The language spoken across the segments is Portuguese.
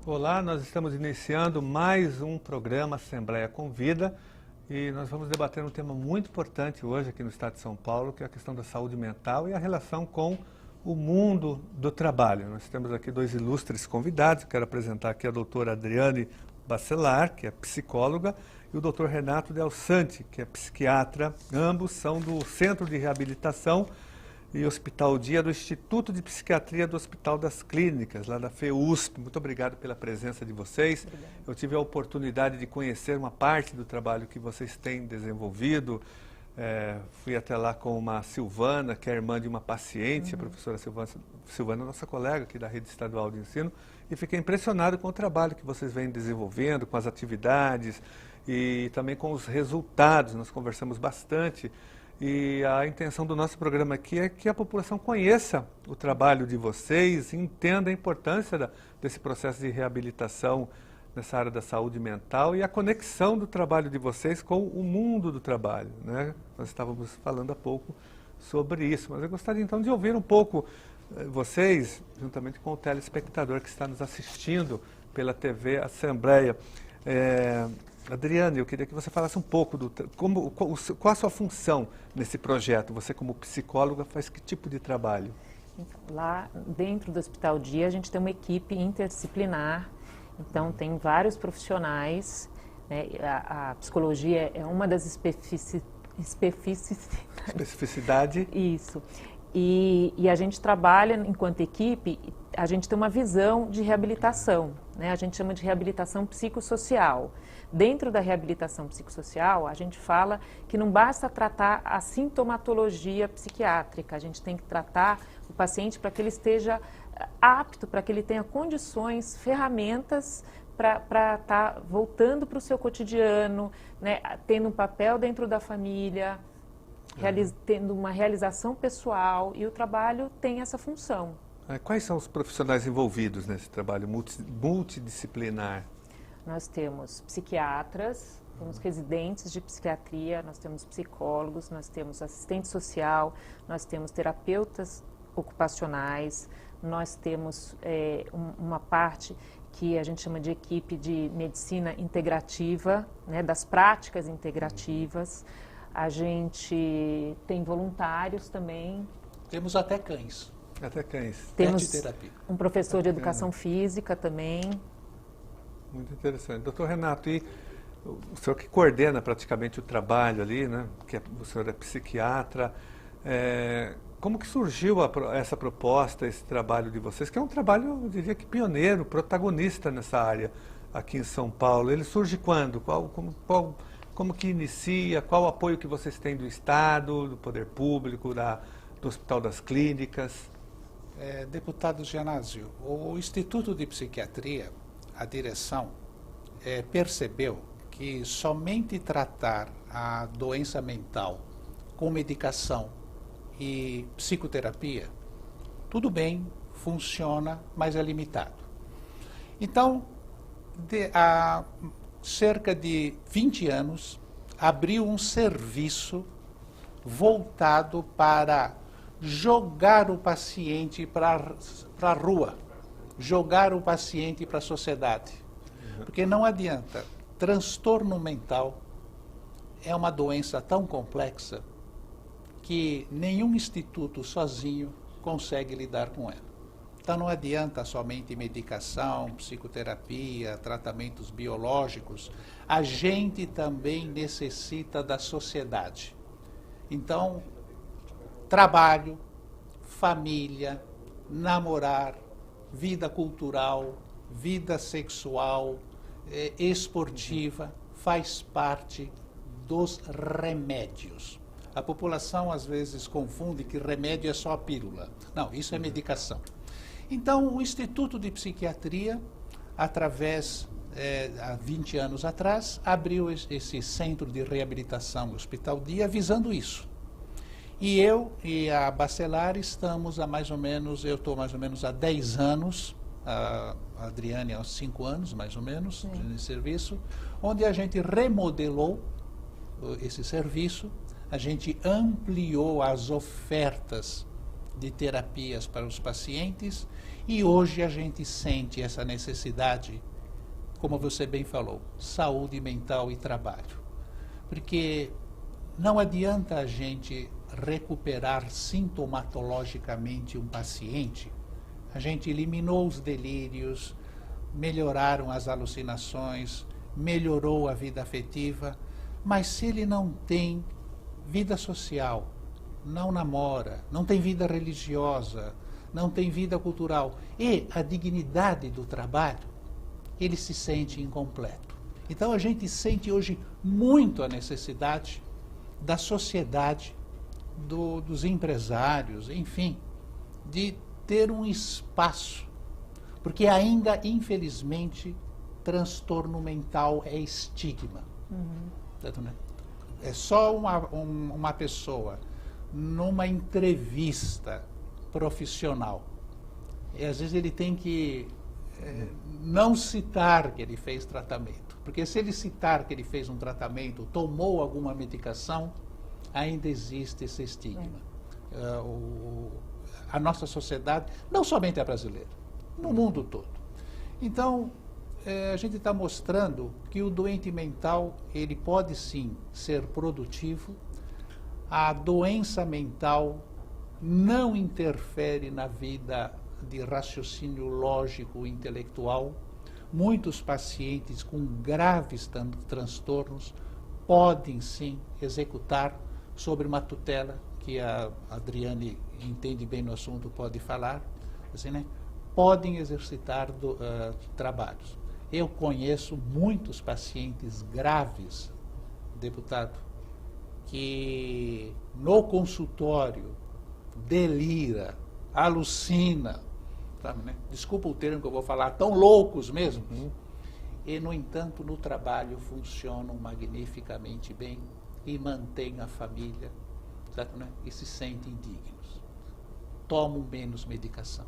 Olá, nós estamos iniciando mais um programa Assembleia Convida e nós vamos debater um tema muito importante hoje aqui no estado de São Paulo, que é a questão da saúde mental e a relação com o mundo do trabalho. Nós temos aqui dois ilustres convidados. Quero apresentar aqui a doutora Adriane Bacelar, que é psicóloga, e o doutor Renato Del Sante, que é psiquiatra. Ambos são do Centro de Reabilitação e Hospital Dia do Instituto de Psiquiatria do Hospital das Clínicas, lá da FEUSP. Muito obrigado pela presença de vocês. Obrigada. Eu tive a oportunidade de conhecer uma parte do trabalho que vocês têm desenvolvido. Fui até lá com uma Silvana, que é irmã de uma paciente, a professora Silvana, nossa colega aqui da Rede Estadual de Ensino, e fiquei impressionado com o trabalho que vocês vêm desenvolvendo, com as atividades e também com os resultados. Nós conversamos bastante. E a intenção do nosso programa aqui é que a população conheça o trabalho de vocês, entenda a importância desse processo de reabilitação nessa área da saúde mental e a conexão do trabalho de vocês com o mundo do trabalho, né? Nós estávamos falando há pouco sobre isso, mas eu gostaria então de ouvir um pouco vocês, juntamente com o telespectador que está nos assistindo pela TV Assembleia. Adriane, eu queria que você falasse um pouco qual a sua função nesse projeto. Você, como psicóloga, faz que tipo de trabalho? Lá dentro do Hospital Dia, a gente tem uma equipe interdisciplinar, então tem vários profissionais, né? A psicologia é uma das especificidade. Isso. E a gente trabalha enquanto equipe, a gente tem uma visão de reabilitação, né? A gente chama de reabilitação psicossocial. Dentro da reabilitação psicossocial, a gente fala que não basta tratar a sintomatologia psiquiátrica, a gente tem que tratar o paciente para que ele esteja apto, para que ele tenha condições, ferramentas para estar voltando para o seu cotidiano, né? Tendo um papel dentro da família, tendo uma realização pessoal, e o trabalho tem essa função. Quais são os profissionais envolvidos nesse trabalho multidisciplinar? Nós temos psiquiatras, temos residentes de psiquiatria, nós temos psicólogos, nós temos assistente social, nós temos terapeutas ocupacionais, nós temos uma parte que a gente chama de equipe de medicina integrativa, né, das práticas integrativas. A gente tem voluntários também. Temos até cães. Até cães. Temos um professor de educação física também. Muito interessante. Doutor Renato, e o senhor que coordena praticamente o trabalho ali, né? Que o senhor é psiquiatra, como que surgiu essa proposta, esse trabalho de vocês, que é um trabalho, eu diria que pioneiro, protagonista nessa área aqui em São Paulo? Ele surge quando? Como que inicia? Qual o apoio que vocês têm do Estado, do Poder Público, do Hospital das Clínicas? Deputado Genásio, o Instituto de Psiquiatria, a direção, percebeu que somente tratar a doença mental com medicação e psicoterapia, tudo bem, funciona, mas é limitado. Então, há cerca de 20 anos, abriu um serviço voltado para jogar o paciente para a rua, jogar o paciente para a sociedade. Porque não adianta, transtorno mental é uma doença tão complexa que nenhum instituto sozinho consegue lidar com ela. Então não adianta somente medicação, psicoterapia, tratamentos biológicos. A gente também necessita da sociedade. Então, trabalho, família, namorar, vida cultural, vida sexual, esportiva, faz parte dos remédios. A população às vezes confunde que remédio é só a pílula. Não, isso é medicação. Então, o Instituto de Psiquiatria, através, há 20 anos atrás, abriu esse Centro de Reabilitação Hospital Dia, visando isso. E eu e a Bacelar estamos há mais ou menos, eu estou mais ou menos há 10 anos, a Adriane há 5 anos, mais ou menos, de serviço, onde a gente remodelou esse serviço, a gente ampliou as ofertas de terapias para os pacientes, e hoje a gente sente essa necessidade, como você bem falou, saúde mental e trabalho. Porque não adianta a gente recuperar sintomatologicamente um paciente. A gente eliminou os delírios, melhoraram as alucinações, melhorou a vida afetiva, mas se ele não tem vida social, não namora, não tem vida religiosa, não tem vida cultural e a dignidade do trabalho, ele se sente incompleto. Então a gente sente hoje muito a necessidade da sociedade, dos empresários, enfim, de ter um espaço, porque ainda, infelizmente, transtorno mental é estigma. É só uma pessoa, numa entrevista profissional, e às vezes ele tem que não citar que ele fez tratamento, porque se ele citar que ele fez um tratamento, tomou alguma medicação, ainda existe esse estigma. A nossa sociedade, não somente a brasileira, no mundo todo. Então, a gente está mostrando que o doente mental, ele pode sim ser produtivo, a doença mental não interfere na vida de raciocínio lógico e intelectual. Muitos pacientes com graves transtornos podem sim executar sobre uma tutela, que a Adriane entende bem no assunto, pode falar, assim, né? Podem exercitar trabalhos. Eu conheço muitos pacientes graves, deputado, que no consultório delira, alucina, sabe, né? Desculpa o termo que eu vou falar, tão loucos mesmo. E, no entanto, no trabalho funcionam magnificamente bem e mantêm a família, sabe, né? E se sentem dignos. Tomam menos medicação.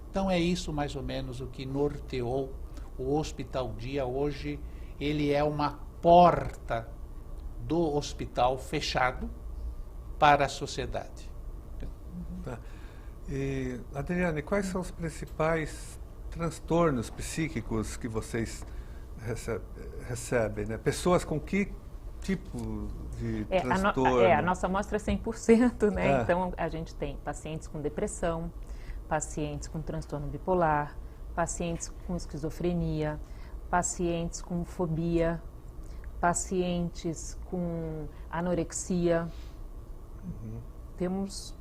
Então é isso mais ou menos o que norteou o Hospital Dia. Hoje ele é uma porta do hospital fechado para a sociedade. Tá. E, Adriane, quais são os principais transtornos psíquicos que vocês recebem, né? Pessoas com que tipo de transtorno? A nossa amostra é 100%, né? Então a gente tem pacientes com depressão, pacientes com transtorno bipolar, pacientes com esquizofrenia, pacientes com fobia, pacientes com anorexia. Temos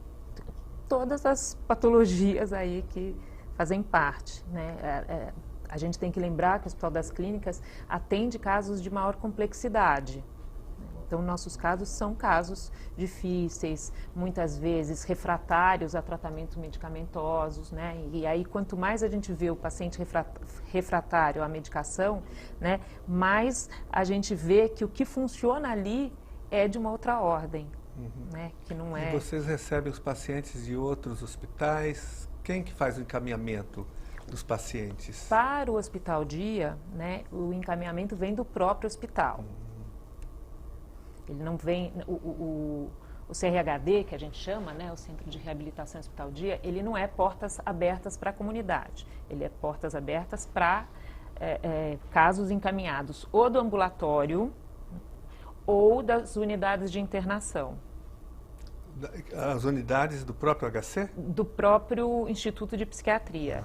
todas as patologias aí que fazem parte, né? A gente tem que lembrar que o Hospital das Clínicas atende casos de maior complexidade. Então, nossos casos são casos difíceis, muitas vezes refratários a tratamentos medicamentosos, né? E aí, quanto mais a gente vê o paciente refratário à medicação, né, mais a gente vê que o que funciona ali é de uma outra ordem, né? Que não é... E vocês recebem os pacientes de outros hospitais? Quem que faz o encaminhamento dos pacientes? Para o Hospital Dia, né, o encaminhamento vem do próprio hospital. Ele não vem, o CRHD, que a gente chama, né, o Centro de Reabilitação Hospital Dia, ele não é portas abertas para a comunidade, ele é portas abertas para casos encaminhados ou do ambulatório ou das unidades de internação. As unidades do próprio HC? Do próprio Instituto de Psiquiatria.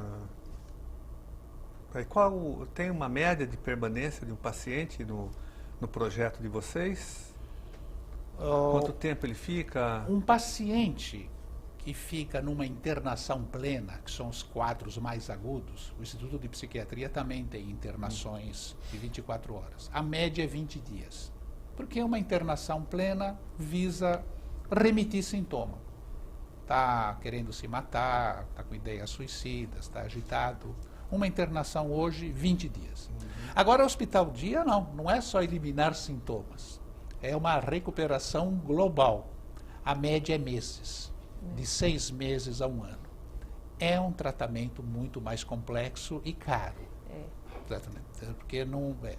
E tem uma média de permanência de um paciente no projeto de vocês? Quanto tempo ele fica? Um paciente que fica numa internação plena, que são os quadros mais agudos, o Instituto de Psiquiatria também tem internações de 24 horas. A média é 20 dias. Porque uma internação plena visa remitir sintoma. Está querendo se matar, está com ideias suicidas, está agitado. Uma internação hoje, 20 dias. Agora, o Hospital Dia, não é só eliminar sintomas. É uma recuperação global. A média é meses, de 6 meses a 1 ano. É um tratamento muito mais complexo e caro. Porque não é.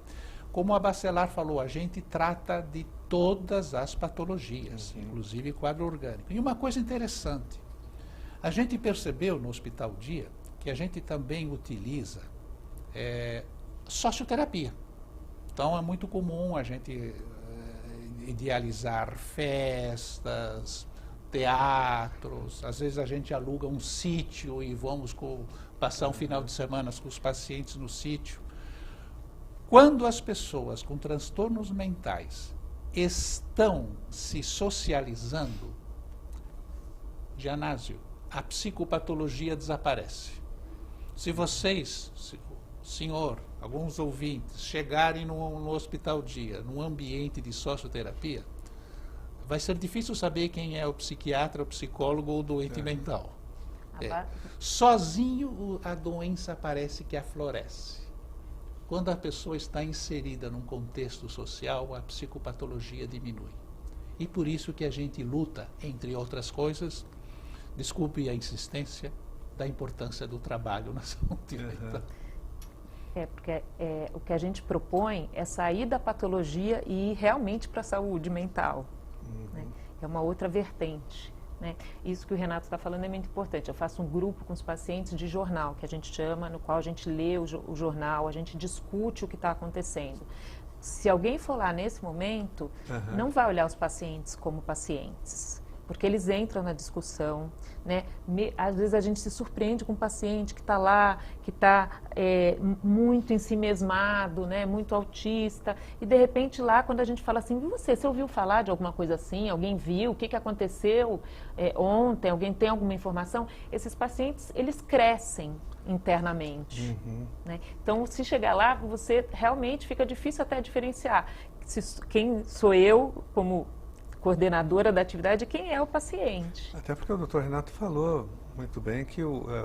Como a Bacelar falou, a gente trata de todas as patologias, inclusive quadro orgânico. E uma coisa interessante, A gente percebeu no Hospital Dia que a gente também utiliza socioterapia. Então é muito comum a gente idealizar festas, teatros, às vezes a gente aluga um sítio e vamos passar um final de semana com os pacientes no sítio. Quando as pessoas com transtornos mentais estão se socializando, Gianásio, a psicopatologia desaparece. Se vocês, senhor, alguns ouvintes, chegarem no Hospital Dia, num ambiente de socioterapia, vai ser difícil saber quem é o psiquiatra, o psicólogo ou o doente mental. Sozinho a doença parece que aflorece. Quando a pessoa está inserida num contexto social, a psicopatologia diminui. E por isso que a gente luta, entre outras coisas, desculpe a insistência, da importância do trabalho na saúde mental. Porque o que a gente propõe é sair da patologia e ir realmente para a saúde mental. Né? É uma outra vertente. Né? Isso que o Renato está falando é muito importante. Eu faço um grupo com os pacientes de jornal, que a gente chama, no qual a gente lê o jornal, a gente discute o que está acontecendo. Se alguém for lá nesse momento, não vai olhar os pacientes como pacientes, porque eles entram na discussão, né? Às vezes a gente se surpreende com um paciente que está lá, que está muito ensimesmado, né? Muito autista, e de repente lá, quando a gente fala assim, você ouviu falar de alguma coisa assim? Alguém viu? O que aconteceu ontem? Alguém tem alguma informação? Esses pacientes, eles crescem internamente. Né? Então, se chegar lá, você realmente fica difícil até diferenciar quem sou eu como coordenadora da atividade e quem é o paciente. Até porque o Dr. Renato falou muito bem que o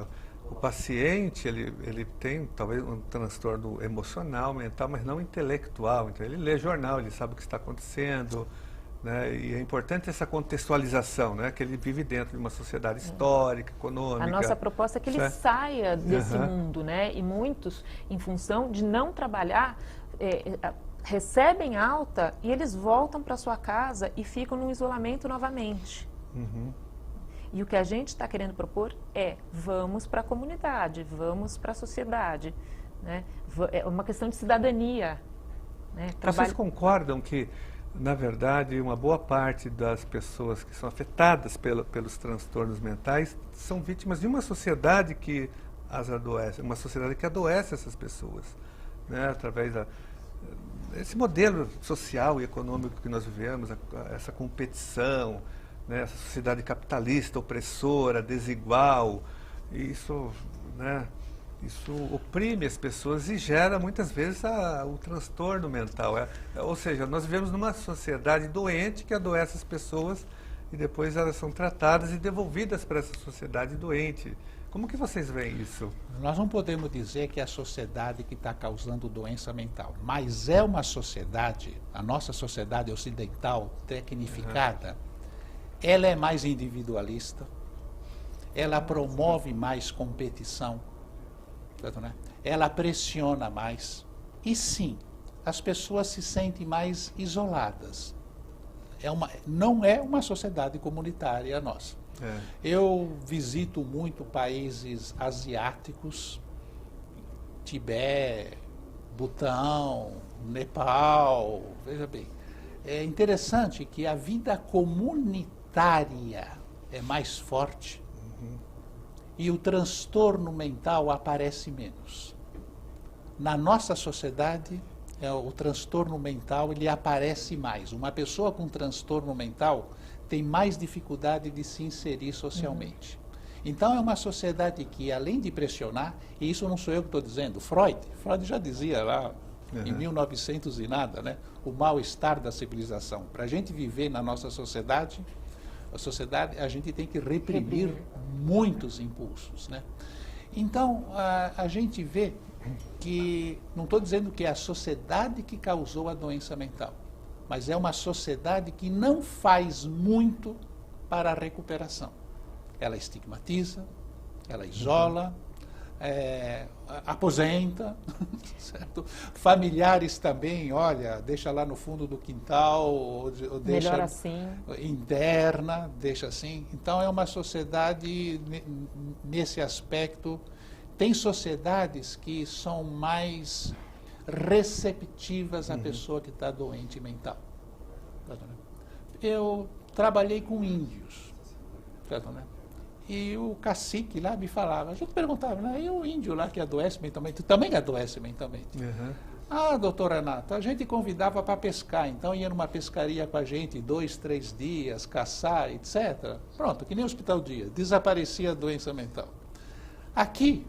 paciente, ele tem talvez um transtorno emocional, mental, mas não intelectual. Então, ele lê jornal, ele sabe o que está acontecendo, né? E é importante essa contextualização, né? Que ele vive dentro de uma sociedade histórica, econômica. A nossa proposta é que ele saia desse mundo, né? E muitos, em função de não trabalhar, recebem alta e eles voltam para sua casa e ficam no isolamento novamente. E o que a gente está querendo propor vamos para a comunidade, vamos para a sociedade. Né? É uma questão de cidadania. Né? Vocês concordam que, na verdade, uma boa parte das pessoas que são afetadas pelos transtornos mentais são vítimas de uma sociedade que as adoece, uma sociedade que adoece essas pessoas, né? Através esse modelo social e econômico que nós vivemos, essa competição, né? Essa sociedade capitalista, opressora, desigual, isso, né? Isso oprime as pessoas e gera muitas vezes o transtorno mental. Ou seja, nós vivemos numa sociedade doente que adoece as pessoas e depois elas são tratadas e devolvidas para essa sociedade doente. Como que vocês veem isso? Nós não podemos dizer que é a sociedade que está causando doença mental, mas é uma sociedade, a nossa sociedade ocidental, tecnificada, ela é mais individualista, ela promove mais competição, né? Ela pressiona mais e sim, as pessoas se sentem mais isoladas. Não é uma sociedade comunitária nossa. Eu visito muito países asiáticos, Tibete, Butão, Nepal, veja bem. É interessante que a vida comunitária é mais forte e o transtorno mental aparece menos. Na nossa sociedade, o transtorno mental ele aparece mais. Uma pessoa com transtorno mental tem mais dificuldade de se inserir socialmente. Então é uma sociedade que, além de pressionar, e isso não sou eu que estou dizendo, Freud já dizia lá em 1900 e nada, né? O mal-estar da civilização. Para a gente viver na nossa sociedade, a gente tem que reprimir muitos impulsos, né? Então a gente vê que, não estou dizendo que é a sociedade que causou a doença mental, mas é uma sociedade que não faz muito para a recuperação. Ela estigmatiza, ela isola, aposenta, certo? Familiares também, olha, deixa lá no fundo do quintal, ou deixa melhor assim, interna, deixa assim. Então é uma sociedade nesse aspecto. Tem sociedades que são mais receptivas à pessoa que está doente mental. Eu trabalhei com índios, certo, né? E o cacique lá me falava, a gente perguntava, né? E o índio lá que adoece mentalmente, também adoece mentalmente. Uhum. Ah, doutor Renato, a gente convidava para pescar, então ia numa pescaria com a gente 2, 3 dias, caçar, etc. Pronto, que nem hospital dia, desaparecia a doença mental. Aqui,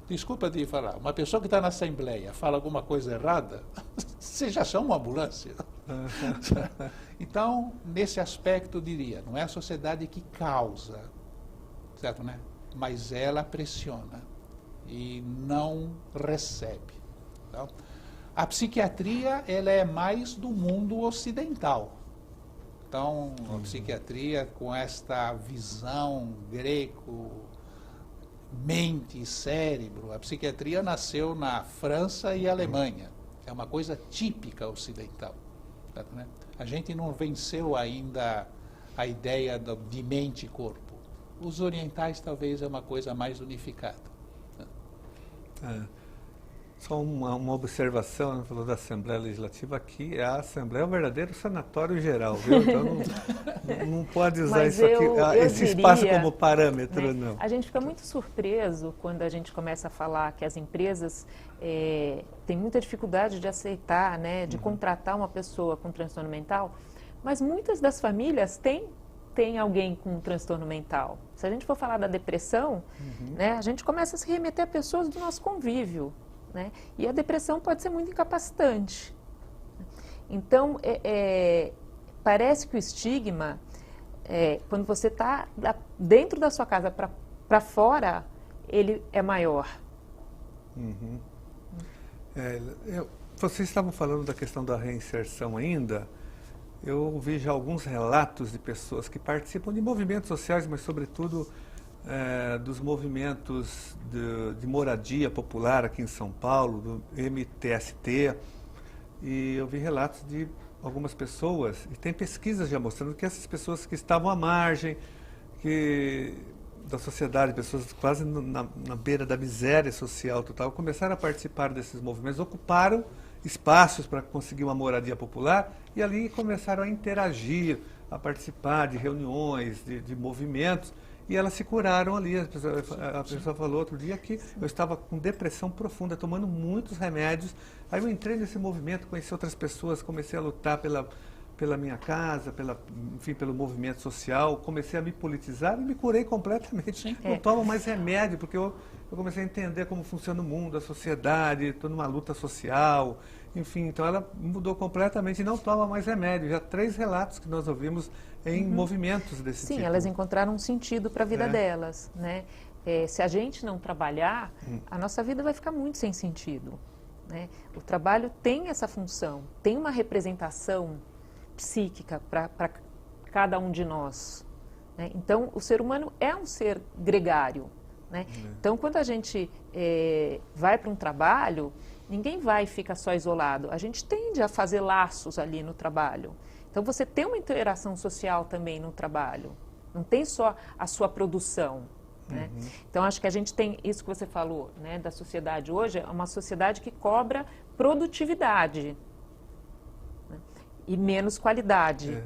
desculpa de falar, uma pessoa que está na Assembleia fala alguma coisa errada, você já chama uma ambulância. Então, nesse aspecto, eu diria, não é a sociedade que causa, certo, né? Mas ela pressiona e não recebe. Então, a psiquiatria, ela é mais do mundo ocidental. Então, a psiquiatria com esta visão greco, mente e cérebro, a psiquiatria nasceu na França e Alemanha. É uma coisa típica ocidental. Certo, né? A gente não venceu ainda a ideia de mente e corpo. Os orientais talvez é uma coisa mais unificada. Só uma observação, falou da Assembleia Legislativa, aqui a Assembleia é um verdadeiro sanatório geral, viu? Então não pode usar Mas isso aqui, esse diria, espaço como parâmetro, né? não. A gente fica muito surpreso quando a gente começa a falar que as empresas têm muita dificuldade de aceitar, né, de contratar uma pessoa com transtorno mental, mas muitas das famílias têm alguém com transtorno mental. Se a gente for falar da depressão, né, a gente começa a se remeter a pessoas do nosso convívio. Né? E a depressão pode ser muito incapacitante. Então, parece que o estigma, quando você está dentro da sua casa para fora, ele é maior. Uhum. Vocês estavam falando da questão da reinserção ainda. Eu ouvi já alguns relatos de pessoas que participam de movimentos sociais, mas sobretudo dos movimentos de moradia popular aqui em São Paulo, do MTST, e eu vi relatos de algumas pessoas, e tem pesquisas já mostrando que essas pessoas que estavam à margem da sociedade, pessoas quase na beira da miséria social total, começaram a participar desses movimentos, ocuparam espaços para conseguir uma moradia popular e ali começaram a interagir, a participar de reuniões, de movimentos, e elas se curaram ali. A pessoa falou outro dia que eu estava com depressão profunda, tomando muitos remédios. Aí eu entrei nesse movimento, conheci outras pessoas, comecei a lutar pela minha casa, enfim, pelo movimento social, comecei a me politizar e me curei completamente. Não tomo mais remédio, porque eu comecei a entender como funciona o mundo, a sociedade, estou numa luta social, enfim, então ela mudou completamente e não toma mais remédio. Já 3 relatos que nós ouvimos em movimentos desse tipo. Sim, elas encontraram um sentido para a vida delas, né? Se a gente não trabalhar, a nossa vida vai ficar muito sem sentido, né? O trabalho tem essa função, tem uma representação psíquica para cada um de nós, né? Então, o ser humano é um ser gregário, né? Então, quando a gente vai para um trabalho, ninguém vai e fica só isolado. A gente tende a fazer laços ali no trabalho. Então, você tem uma interação social também no trabalho. Não tem só a sua produção, né? Então, acho que a gente tem isso que você falou, né, da sociedade hoje, é uma sociedade que cobra produtividade, né, e menos qualidade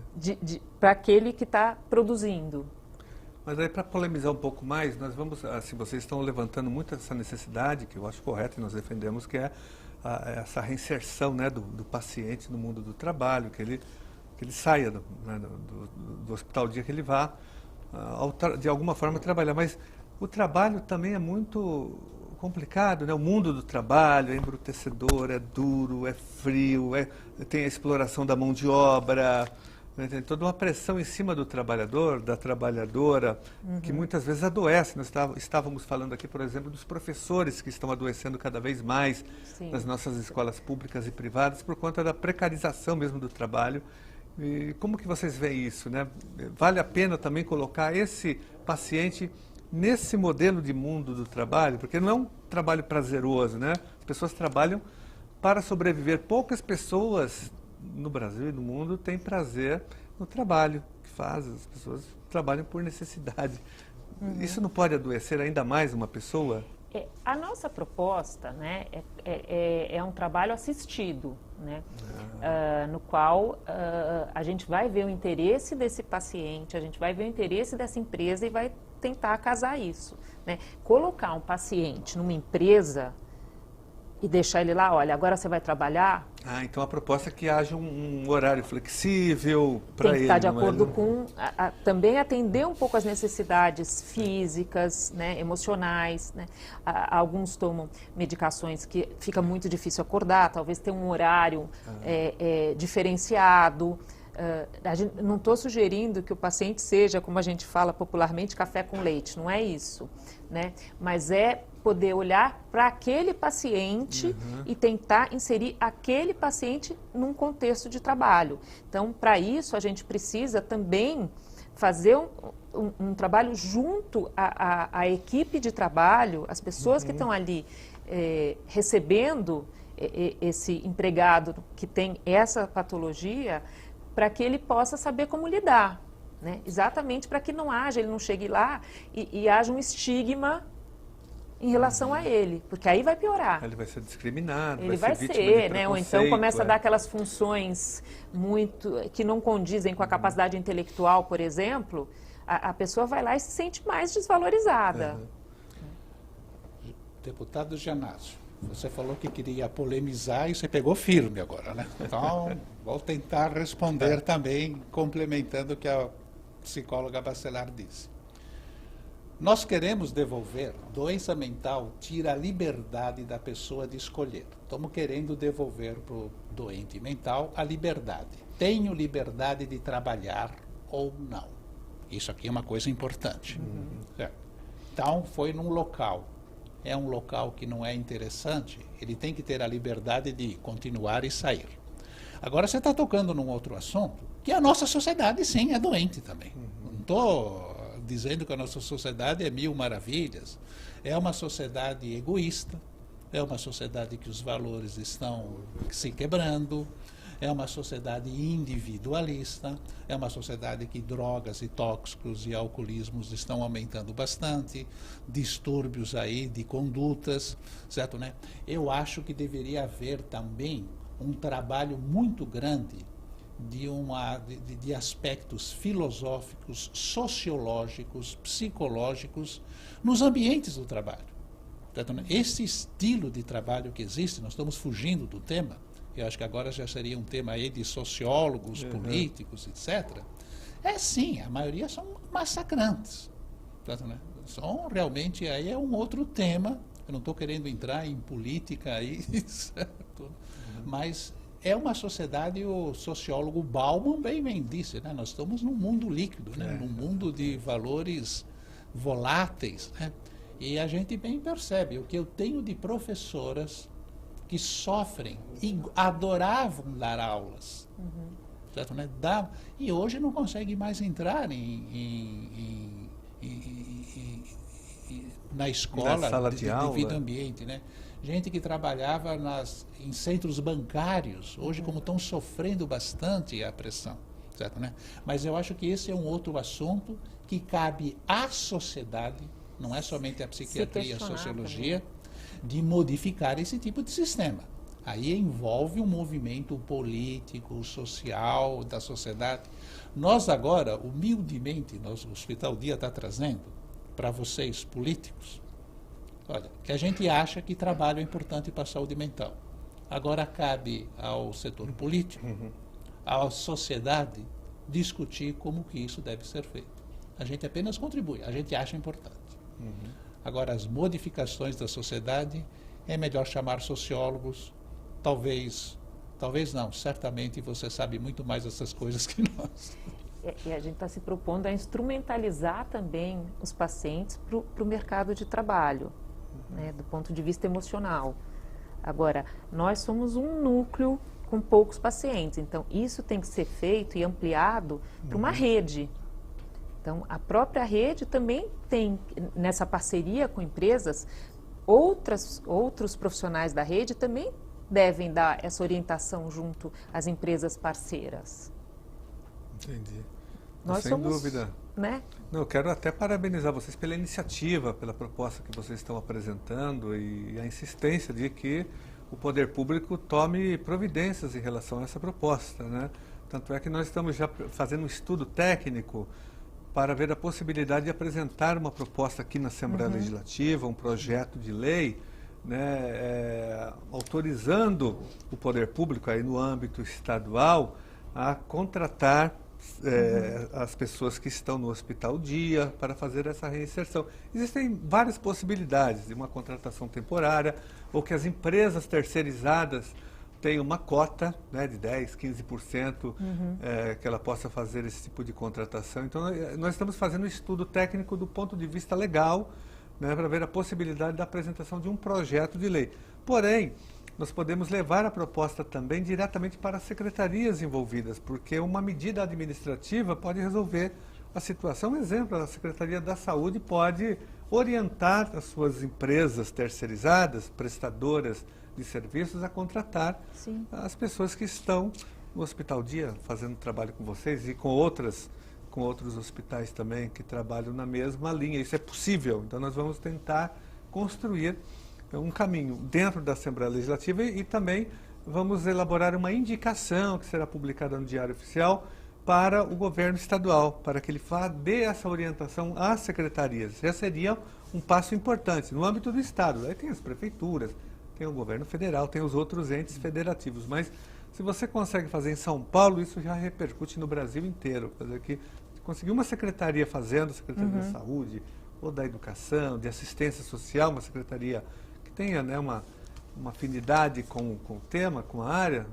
para aquele que está produzindo. Mas aí, para polemizar um pouco mais, nós vamos, assim, vocês estão levantando muito essa necessidade, que eu acho correta e nós defendemos, que é essa reinserção, né, do paciente no mundo do trabalho, que ele saia do hospital o dia que ele vá, de alguma forma trabalhar. Mas o trabalho também é muito complicado, né? O mundo do trabalho é embrutecedor, é duro, é frio, tem a exploração da mão de obra, né? Tem toda uma pressão em cima do trabalhador, da trabalhadora, que muitas vezes adoece. Nós estávamos falando aqui, por exemplo, dos professores que estão adoecendo cada vez mais nas nossas escolas públicas e privadas por conta da precarização mesmo do trabalho. E como que vocês veem isso, né? Vale a pena também colocar esse paciente nesse modelo de mundo do trabalho, porque não é um trabalho prazeroso, né? As pessoas trabalham para sobreviver. Poucas pessoas no Brasil e no mundo têm prazer no trabalho que fazem. As pessoas trabalham por necessidade. Isso não pode adoecer ainda mais uma pessoa? A nossa proposta, né, é um trabalho assistido, né, no qual a gente vai ver o interesse desse paciente, a gente vai ver o interesse dessa empresa e vai tentar casar isso, né? Colocar um paciente numa empresa e deixar ele lá, olha, agora você vai trabalhar... Então a proposta é que haja um horário flexível para ele. Tem que estar de acordo com... também atender um pouco as necessidades físicas, né, emocionais, né? Alguns tomam medicações que fica muito difícil acordar, talvez ter um horário diferenciado. Não estou sugerindo que o paciente seja, como a gente fala popularmente, café com leite, não é isso, né? Mas é poder olhar para aquele paciente e tentar inserir aquele paciente num contexto de trabalho. Então, para isso, a gente precisa também fazer um trabalho junto à equipe de trabalho, as pessoas que estão ali recebendo esse empregado que tem essa patologia, para que ele possa saber como lidar, né? Exatamente para que ele não chegue lá e haja um estigma em relação a ele, porque aí vai piorar. Ele vai ser discriminado, ele vai ser vítima de né? Ou então começa a dar aquelas funções que não condizem com a capacidade intelectual, por exemplo, a pessoa vai lá e se sente mais desvalorizada. Deputado Gianazio, você falou que queria polemizar e você pegou firme agora, né? Então, vou tentar responder também, complementando o que a psicóloga Bacelar disse. Nós queremos devolver, doença mental tira a liberdade da pessoa de escolher. Estamos querendo devolver para o doente mental a liberdade. Tenho liberdade de trabalhar ou não. Isso aqui é uma coisa importante. Certo? Então, foi num local. É um local que não é interessante, ele tem que ter a liberdade de continuar e sair. Agora, você está tocando num outro assunto, que a nossa sociedade, sim, é doente também. Não estou dizendo que a nossa sociedade é mil maravilhas. É uma sociedade egoísta, é uma sociedade que os valores estão se quebrando, é uma sociedade individualista, é uma sociedade que drogas e tóxicos e alcoolismos estão aumentando bastante, distúrbios aí de condutas, certo, né? Eu acho que deveria haver também um trabalho muito grande de aspectos filosóficos, sociológicos, psicológicos nos ambientes do trabalho. Certo, né? Esse estilo de trabalho que existe, nós estamos fugindo do tema, eu acho que agora já seria um tema aí de sociólogos, políticos, etc. Sim, a maioria são massacrantes. Certo, né? São realmente, aí é um outro tema, eu não estou querendo entrar em política aí, certo? Mas é uma sociedade, o sociólogo Bauman bem disse, né? Nós estamos num mundo líquido, né? Num mundo de valores voláteis, né? E a gente bem percebe o que eu tenho de professoras que sofrem e adoravam dar aulas, certo, né? E hoje não conseguem mais entrar na escola devido ao ambiente, né? Gente que trabalhava em centros bancários, hoje como estão sofrendo bastante a pressão, certo, né? Mas eu acho que esse é um outro assunto que cabe à sociedade, não é somente a psiquiatria, a sociologia, de modificar esse tipo de sistema. Aí envolve um movimento político, social, da sociedade. Nós agora, humildemente, o Hospital Dia está trazendo para vocês, políticos, olha, que a gente acha que trabalho é importante para a saúde mental. Agora cabe ao setor político, à sociedade, discutir como que isso deve ser feito. A gente apenas contribui, a gente acha importante. Agora, as modificações da sociedade, é melhor chamar sociólogos, talvez não, certamente você sabe muito mais dessas coisas que nós. E a gente está se propondo a instrumentalizar também os pacientes para o mercado de trabalho, né, do ponto de vista emocional. Agora, nós somos um núcleo com poucos pacientes, então isso tem que ser feito e ampliado para uma rede. Então, a própria rede também tem, nessa parceria com empresas, outros profissionais da rede também devem dar essa orientação junto às empresas parceiras. Entendi. Nós Sem somos, dúvida. Né? Não, eu quero até parabenizar vocês pela iniciativa, pela proposta que vocês estão apresentando e a insistência de que o poder público tome providências em relação a essa proposta, né? Tanto é que nós estamos já fazendo um estudo técnico para ver a possibilidade de apresentar uma proposta aqui na Assembleia Legislativa, um projeto de lei, né, autorizando o poder público aí no âmbito estadual a contratar as pessoas que estão no hospital dia para fazer essa reinserção. Existem várias possibilidades de uma contratação temporária ou que as empresas terceirizadas tenham uma cota, né, de 10%, 15% que ela possa fazer esse tipo de contratação. Então, nós estamos fazendo um estudo técnico do ponto de vista legal, né, para ver a possibilidade da apresentação de um projeto de lei. Porém, nós podemos levar a proposta também diretamente para as secretarias envolvidas, porque uma medida administrativa pode resolver a situação. Um exemplo, a Secretaria da Saúde pode orientar as suas empresas terceirizadas, prestadoras de serviços, a contratar as pessoas que estão no Hospital Dia, fazendo trabalho com vocês e com outros hospitais também que trabalham na mesma linha. Isso é possível, então nós vamos tentar construir um caminho dentro da Assembleia Legislativa e também vamos elaborar uma indicação que será publicada no Diário Oficial para o governo estadual, para que ele dê essa orientação às secretarias. Já seria um passo importante no âmbito do Estado. Aí tem as prefeituras, tem o governo federal, tem os outros entes federativos, mas se você consegue fazer em São Paulo, isso já repercute no Brasil inteiro. Fazer que conseguir uma secretaria fazendo, Secretaria da Saúde, ou da Educação, de Assistência Social, uma secretaria que tenha, né, uma afinidade com o tema, com a área,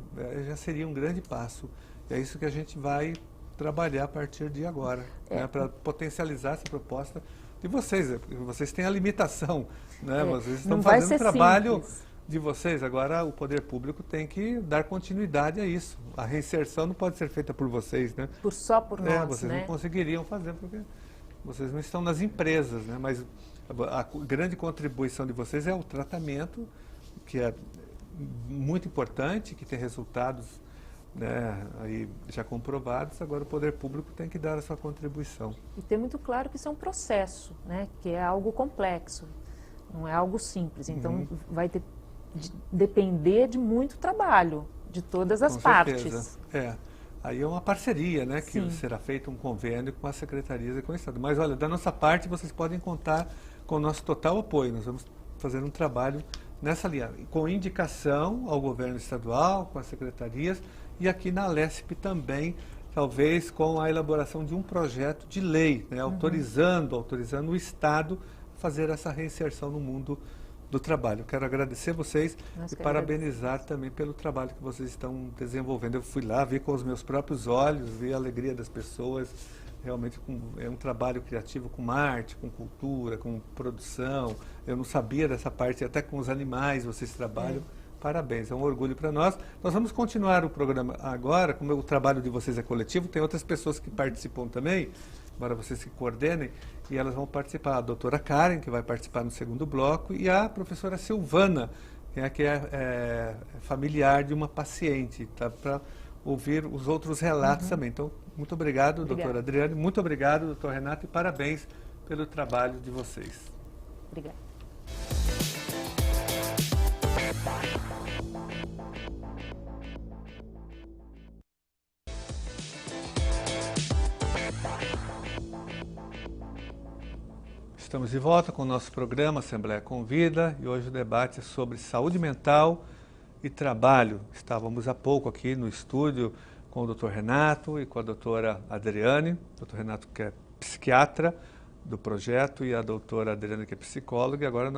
já seria um grande passo. E é isso que a gente vai trabalhar a partir de agora, né, para potencializar essa proposta de vocês. Vocês têm a limitação, né? Vocês estão fazendo o trabalho de vocês. Agora o poder público tem que dar continuidade a isso. A reinserção não pode ser feita por vocês, né? Só por nós, vocês né? não conseguiriam fazer porque vocês não estão nas empresas, né? Mas a grande contribuição de vocês é o tratamento, que é muito importante, que tem resultados, né, aí já comprovados. Agora o poder público tem que dar a sua contribuição. E ter muito claro que isso é um processo, né, que é algo complexo, não é algo simples. Então vai depender de muito trabalho de todas as partes. Aí é uma parceria, né, que será feito um convênio com as secretarias e com o Estado. Mas olha, da nossa parte vocês podem contar com o nosso total apoio. Nós vamos fazer um trabalho nessa linha, com indicação ao governo estadual, com as secretarias, e aqui na Alesp também, talvez com a elaboração de um projeto de lei, né, autorizando o Estado a fazer essa reinserção no mundo do trabalho. Quero agradecer vocês e parabenizar também pelo trabalho que vocês estão desenvolvendo. Eu fui lá, vi com os meus próprios olhos, vi a alegria das pessoas. Realmente é um trabalho criativo com arte, com cultura, com produção. Eu não sabia dessa parte, até com os animais vocês trabalham. Parabéns, é um orgulho para nós. Nós vamos continuar o programa agora, como o trabalho de vocês é coletivo, tem outras pessoas que participam também, embora vocês se coordenem, e elas vão participar. A doutora Karen, que vai participar no segundo bloco, e a professora Silvana, que é familiar de uma paciente, tá? Para ouvir os outros relatos também. Então, muito obrigado, doutora Adriane, muito obrigado, doutor Renato, e parabéns pelo trabalho de vocês. Obrigada. Estamos de volta com o nosso programa Assembleia Convida e hoje o debate é sobre saúde mental e trabalho. Estávamos há pouco aqui no estúdio com o Dr. Renato e com a doutora Adriane. O Dr. Renato, que é psiquiatra do projeto, e a doutora Adriane, que é psicóloga. E agora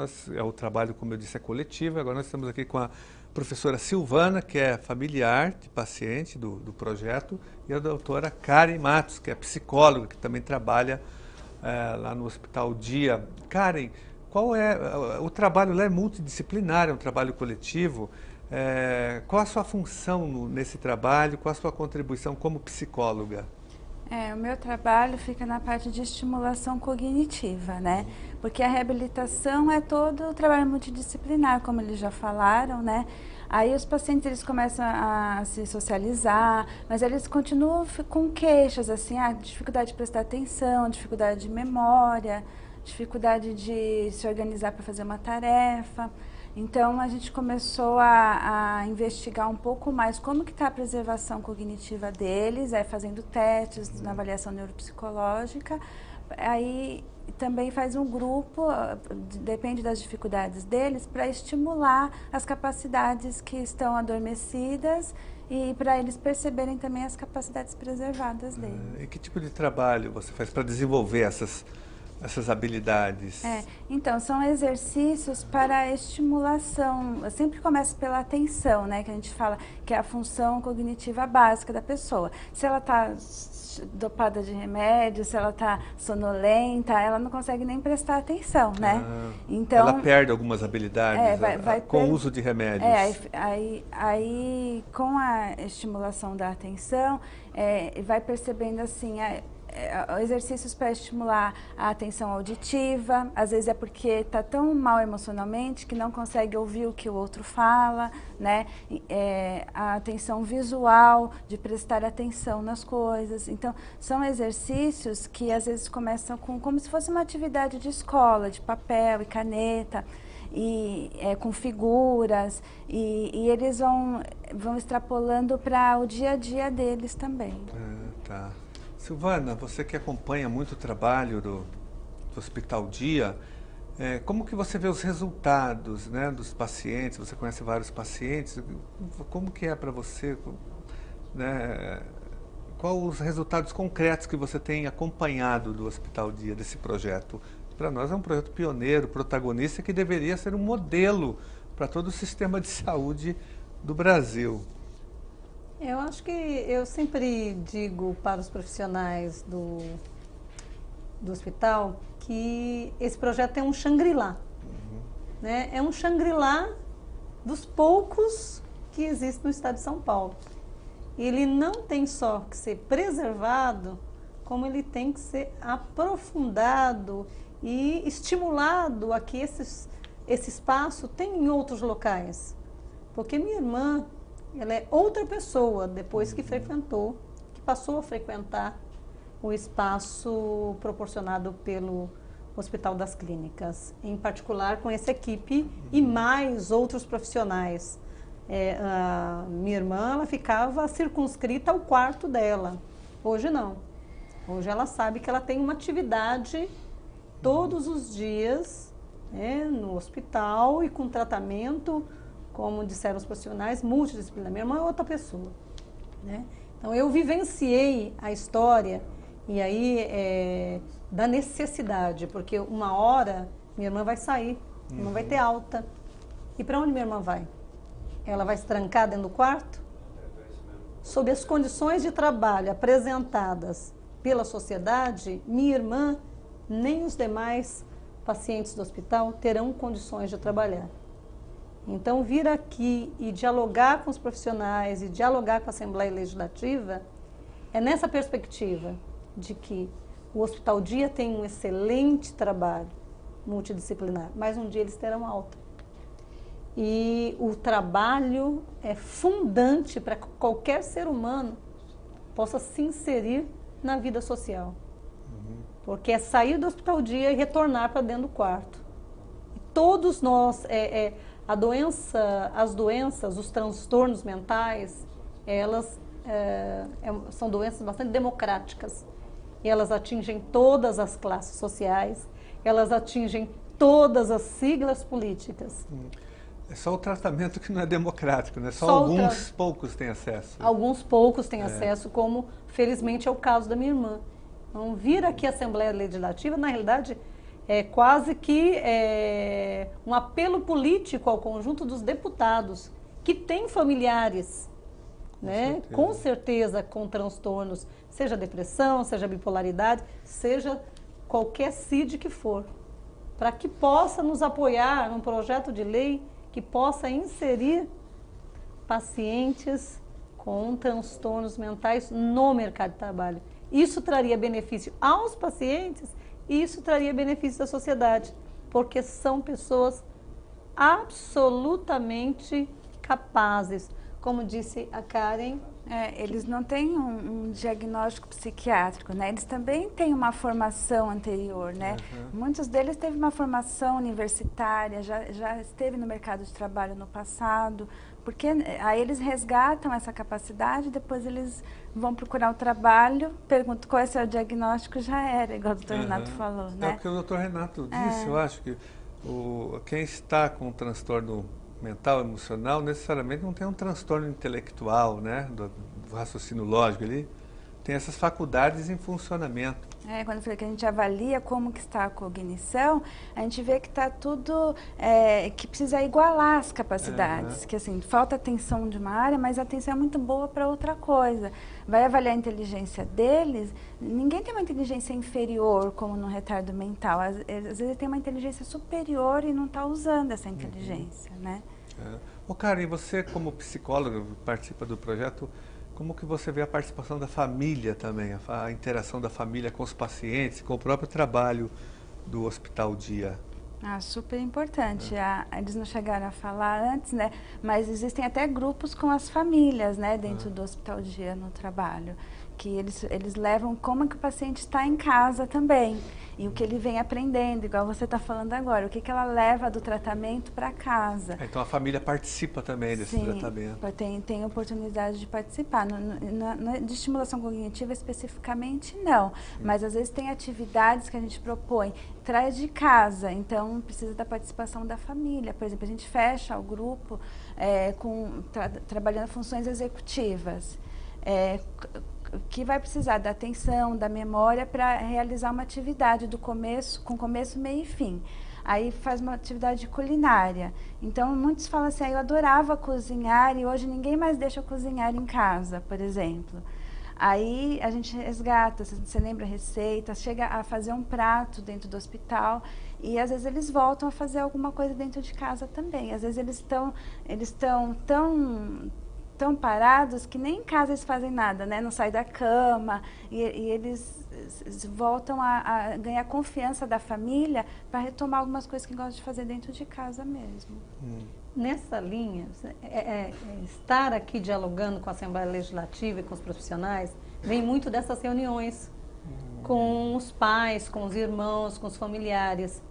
o trabalho, como eu disse, é coletivo. Agora nós estamos aqui com a professora Silvana, que é familiar de paciente do projeto, e a doutora Karen Matos, que é psicóloga, que também trabalha lá no Hospital Dia. Karen, qual é o trabalho lá? É multidisciplinar, é um trabalho coletivo. Qual a sua função nesse trabalho? Qual a sua contribuição como psicóloga? O meu trabalho fica na parte de estimulação cognitiva, né? Porque a reabilitação é todo o trabalho multidisciplinar, como eles já falaram, né? Aí os pacientes eles começam a se socializar, mas eles continuam com queixas, assim, dificuldade de prestar atenção, dificuldade de memória, dificuldade de se organizar para fazer uma tarefa. Então a gente começou a investigar um pouco mais como que está a preservação cognitiva deles, fazendo testes na avaliação neuropsicológica. Aí também faz um grupo, depende das dificuldades deles, para estimular as capacidades que estão adormecidas e para eles perceberem também as capacidades preservadas deles. E que tipo de trabalho você faz para desenvolver essas habilidades? Então, são exercícios para estimulação. Eu sempre começo pela atenção, né? Que a gente fala que é a função cognitiva básica da pessoa. Se ela está dopada de remédio, se ela está sonolenta, ela não consegue nem prestar atenção, né? Então, ela perde algumas habilidades com o uso de remédios. Aí, com a estimulação da atenção, vai percebendo assim... exercícios para estimular a atenção auditiva, às vezes é porque está tão mal emocionalmente que não consegue ouvir o que o outro fala, né? A atenção visual, de prestar atenção nas coisas. Então, são exercícios que às vezes começam como se fosse uma atividade de escola, de papel e caneta, e com figuras, e eles vão extrapolando para o dia a dia deles também. Tá. Silvana, você que acompanha muito o trabalho do Hospital Dia, como que você vê os resultados, né, dos pacientes? Você conhece vários pacientes, como que é para você, né, quais os resultados concretos que você tem acompanhado do Hospital Dia, desse projeto? Para nós é um projeto pioneiro, protagonista, que deveria ser um modelo para todo o sistema de saúde do Brasil. Eu acho que eu sempre digo para os profissionais do hospital que esse projeto é um Shangri-La. Né? É um Shangri-La dos poucos que existem no estado de São Paulo. Ele não tem só que ser preservado, como ele tem que ser aprofundado e estimulado a que esse espaço tenha em outros locais. Porque minha irmã, ela é outra pessoa depois que passou a frequentar o espaço proporcionado pelo Hospital das Clínicas, em particular com essa equipe e mais outros profissionais. A minha irmã, ela ficava circunscrita ao quarto dela. Hoje não. Hoje ela sabe que ela tem uma atividade todos os dias, né, no hospital e com tratamento, como disseram os profissionais, multidisciplinar. Minha irmã é outra pessoa, né? Então, eu vivenciei a história, e aí, da necessidade, porque uma hora minha irmã vai sair, minha irmã vai ter alta. E para onde minha irmã vai? Ela vai se trancar dentro do quarto? Sob as condições de trabalho apresentadas pela sociedade, minha irmã, nem os demais pacientes do hospital terão condições de trabalhar. Então, vir aqui e dialogar com os profissionais e dialogar com a Assembleia Legislativa é nessa perspectiva de que o Hospital Dia tem um excelente trabalho multidisciplinar, mas um dia eles terão alta. E o trabalho é fundante para que qualquer ser humano possa se inserir na vida social. Porque é sair do Hospital Dia e retornar para dentro do quarto. E todos nós... as doenças, os transtornos mentais, elas são doenças bastante democráticas. E elas atingem todas as classes sociais, elas atingem todas as siglas políticas. É só o tratamento que não é democrático, né? Só alguns poucos têm acesso. Alguns poucos têm acesso, como felizmente é o caso da minha irmã. Então, vir aqui à Assembleia Legislativa, na realidade, é quase que um apelo político ao conjunto dos deputados, que têm familiares, né? Com certeza com transtornos, seja depressão, seja bipolaridade, seja qualquer CID que for, para que possa nos apoiar num projeto de lei que possa inserir pacientes com transtornos mentais no mercado de trabalho. Isso traria benefício aos pacientes e isso traria benefício à sociedade, porque são pessoas absolutamente capazes. Como disse a Karen, eles não têm um diagnóstico psiquiátrico, né? Eles também têm uma formação anterior, né? Muitos deles teve uma formação universitária, já esteve no mercado de trabalho no passado, porque aí eles resgatam essa capacidade, depois eles vão procurar o trabalho, perguntam qual é o seu diagnóstico, já era, igual o doutor Renato falou, né? É o que o doutor Renato disse, eu acho que quem está com um transtorno mental, emocional, necessariamente não tem um transtorno intelectual, né, do raciocínio lógico, ele tem essas faculdades em funcionamento. Quando eu falei que a gente avalia como que está a cognição, a gente vê que está tudo, que precisa igualar as capacidades, que assim, falta atenção de uma área, mas a atenção é muito boa para outra coisa. Vai avaliar a inteligência deles, ninguém tem uma inteligência inferior, como no retardo mental, às vezes tem uma inteligência superior e não está usando essa inteligência, né? Ô Karen, você como psicóloga, participa do projeto, como que você vê a participação da família também, a interação da família com os pacientes, com o próprio trabalho do Hospital Dia? Super importante. Eles não chegaram a falar antes, né? Mas existem até grupos com as famílias, né? Dentro do Hospital Dia no trabalho. Que eles levam como que o paciente está em casa também. E o que ele vem aprendendo, igual você está falando agora. O que ela leva do tratamento para casa. Então a família participa também desse tratamento. Tem oportunidade de participar. De estimulação cognitiva especificamente, não. Mas às vezes tem atividades que a gente propõe. Traz de casa, então precisa da participação da família. Por exemplo, a gente fecha o grupo trabalhando funções executivas. Que vai precisar da atenção, da memória para realizar uma atividade com começo, meio e fim. Aí faz uma atividade culinária. Então, muitos falam assim, eu adorava cozinhar e hoje ninguém mais deixa eu cozinhar em casa, por exemplo. Aí a gente resgata, você lembra a receita, chega a fazer um prato dentro do hospital e às vezes eles voltam a fazer alguma coisa dentro de casa também. Às vezes eles estão tão parados que nem em casa eles fazem nada, né? Não saem da cama e eles voltam a ganhar confiança da família para retomar algumas coisas que gostam de fazer dentro de casa mesmo. Nessa linha, estar aqui dialogando com a Assembleia Legislativa e com os profissionais vem muito dessas reuniões com os pais, com os irmãos, com os familiares.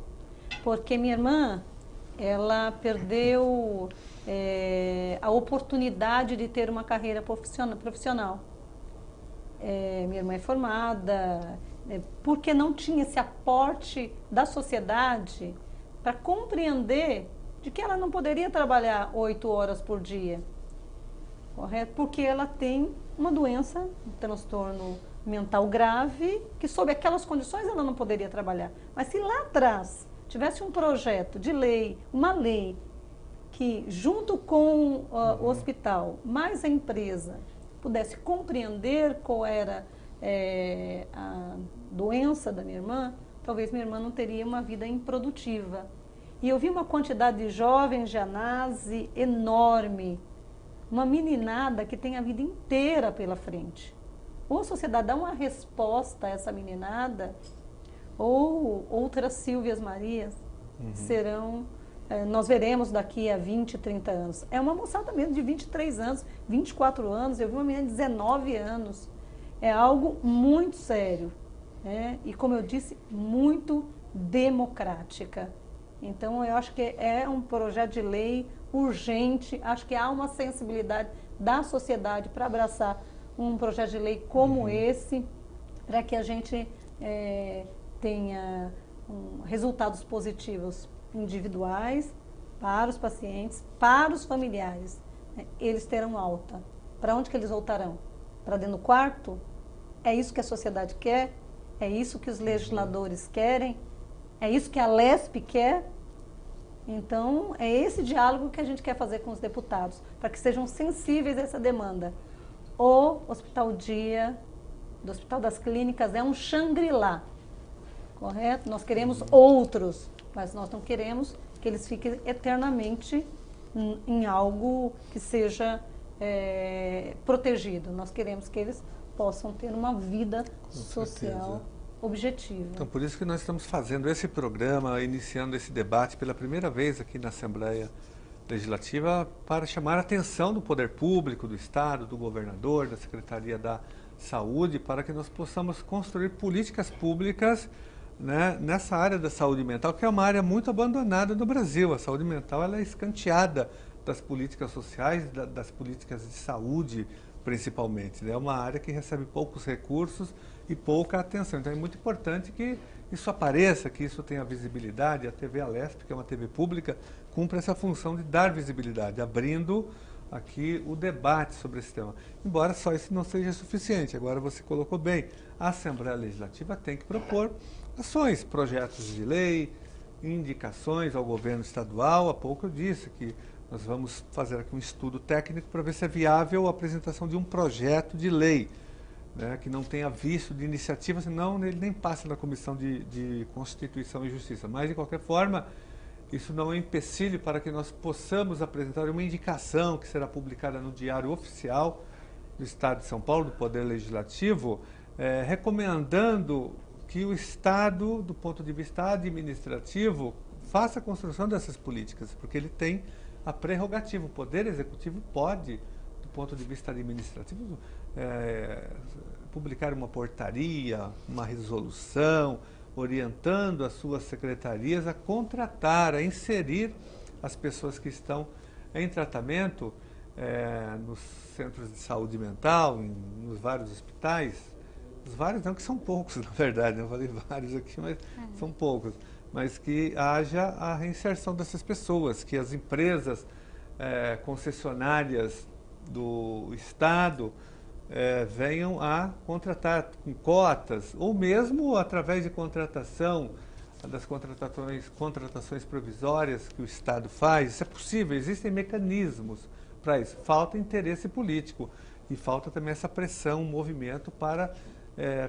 Porque minha irmã, ela perdeu a oportunidade de ter uma carreira profissional. Minha irmã é formada, porque não tinha esse aporte da sociedade para compreender de que ela não poderia trabalhar 8 horas por dia, correto? Porque ela tem uma doença, um transtorno mental grave, que sob aquelas condições ela não poderia trabalhar. Mas se lá atrás tivesse um projeto de lei, uma lei, que junto com o hospital, mais a empresa, pudesse compreender qual era a doença da minha irmã, talvez minha irmã não teria uma vida improdutiva. E eu vi uma quantidade de jovens de análise enorme, uma meninada que tem a vida inteira pela frente. Ou a sociedade dá uma resposta a essa meninada, ou outras Silvias Marias serão, nós veremos daqui a 20, 30 anos. É uma moçada mesmo de 23 anos, 24 anos, eu vi uma menina de 19 anos. É algo muito sério, e como eu disse, muito democrática. Então, eu acho que é um projeto de lei urgente, acho que há uma sensibilidade da sociedade para abraçar um projeto de lei como esse, para que a gente tenha resultados positivos individuais para os pacientes, para os familiares. Eles terão alta. Para onde que eles voltarão? Para dentro do quarto? É isso que a sociedade quer? É isso que os legisladores querem? É isso que a LESP quer? Então, é esse diálogo que a gente quer fazer com os deputados, para que sejam sensíveis a essa demanda. O Hospital Dia, do Hospital das Clínicas, é um Shangri-La, correto? Nós queremos outros, mas nós não queremos que eles fiquem eternamente em algo que seja protegido. Nós queremos que eles possam ter uma vida social certeza. objetiva. Então, por isso que nós estamos fazendo esse programa, iniciando esse debate pela primeira vez aqui na Assembleia Legislativa, para chamar a atenção do poder público, do Estado, do governador, da Secretaria da Saúde, para que nós possamos construir políticas públicas, né, nessa área da saúde mental, que é uma área muito abandonada no Brasil. A saúde mental ela é escanteada das políticas sociais, das políticas de saúde, principalmente, né? É uma área que recebe poucos recursos e pouca atenção. Então é muito importante que isso apareça, que isso tenha visibilidade. A TV Alesp, que é uma TV pública, cumpre essa função de dar visibilidade, abrindo aqui o debate sobre esse tema. Embora só isso não seja suficiente. Agora você colocou bem, a Assembleia Legislativa tem que propor ações, projetos de lei, indicações ao governo estadual. Há pouco eu disse que nós vamos fazer aqui um estudo técnico para ver se é viável a apresentação de um projeto de lei, né, que não tenha visto de iniciativa, senão ele nem passa na Comissão de Constituição e Justiça. Mas, de qualquer forma, isso não é um empecilho para que nós possamos apresentar uma indicação que será publicada no Diário Oficial do Estado de São Paulo, do Poder Legislativo, recomendando que o Estado, do ponto de vista administrativo, faça a construção dessas políticas, porque ele tem a prerrogativa. O Poder Executivo pode, do ponto de vista administrativo, publicar uma portaria, uma resolução, orientando as suas secretarias a contratar, a inserir as pessoas que estão em tratamento nos centros de saúde mental, nos vários hospitais. Os vários não, que são poucos, na verdade, eu falei vários aqui, mas são poucos. Mas que haja a reinserção dessas pessoas, que as empresas concessionárias do Estado venham a contratar com cotas, ou mesmo através de contratação, das contratações provisórias que o Estado faz. Isso é possível, existem mecanismos para isso. Falta interesse político e falta também essa pressão, um movimento para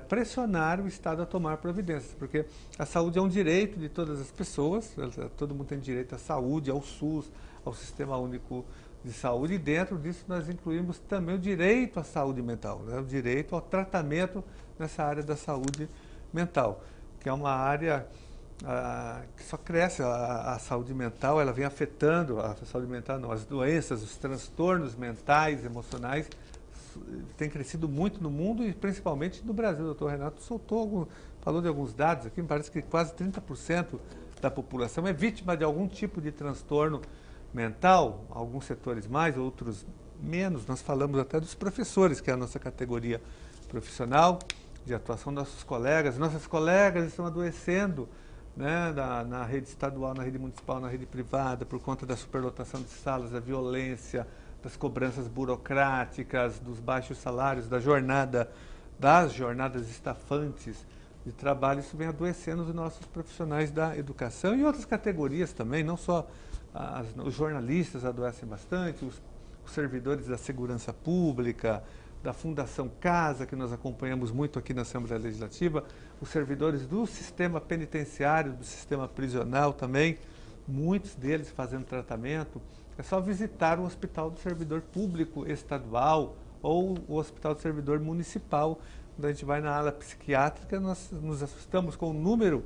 pressionar o Estado a tomar providências, porque a saúde é um direito de todas as pessoas, todo mundo tem direito à saúde, ao SUS, ao Sistema Único de Saúde, e dentro disso nós incluímos também o direito à saúde mental, né? O direito ao tratamento nessa área da saúde mental, que é uma área que só cresce. A saúde mental, ela vem afetando, a saúde mental não, as doenças, os transtornos mentais, emocionais, tem crescido muito no mundo e principalmente no Brasil. O doutor Renato falou de alguns dados aqui, me parece que quase 30% da população é vítima de algum tipo de transtorno mental, alguns setores mais, outros menos. Nós falamos até dos professores, que é a nossa categoria profissional de atuação, nossos colegas. Nossas colegas estão adoecendo, né, na rede estadual, na rede municipal, na rede privada, por conta da superlotação de salas, da violência, das cobranças burocráticas, dos baixos salários, das jornadas estafantes de trabalho. Isso vem adoecendo os nossos profissionais da educação e outras categorias também, não só os jornalistas adoecem bastante, os servidores da segurança pública, da Fundação Casa, que nós acompanhamos muito aqui na Assembleia Legislativa, os servidores do sistema penitenciário, do sistema prisional também, muitos deles fazendo tratamento. É só visitar o Hospital do Servidor Público Estadual ou o Hospital do Servidor Municipal. Quando a gente vai na ala psiquiátrica, nós nos assustamos com o número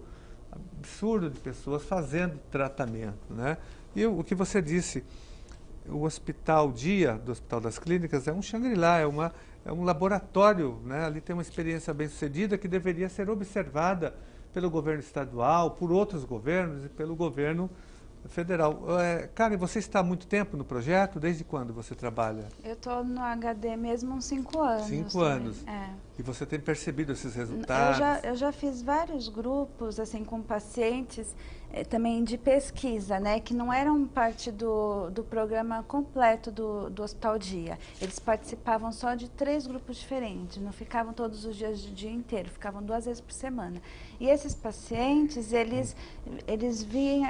absurdo de pessoas fazendo tratamento, né? E o que você disse, o Hospital Dia, do Hospital das Clínicas, é um Shangri-La, é um laboratório, né? Ali tem uma experiência bem-sucedida que deveria ser observada pelo governo estadual, por outros governos e pelo governo federal. Karen, você está há muito tempo no projeto? Desde quando você trabalha? Eu estou no HD mesmo há uns 5 anos. 5 anos. E você tem percebido esses resultados? Eu já fiz vários grupos assim com pacientes também de pesquisa, né, que não eram parte do programa completo do Hospital Dia. Eles participavam só de 3 grupos diferentes, não ficavam todos os dias, o dia inteiro, ficavam 2 vezes por semana. E esses pacientes, eles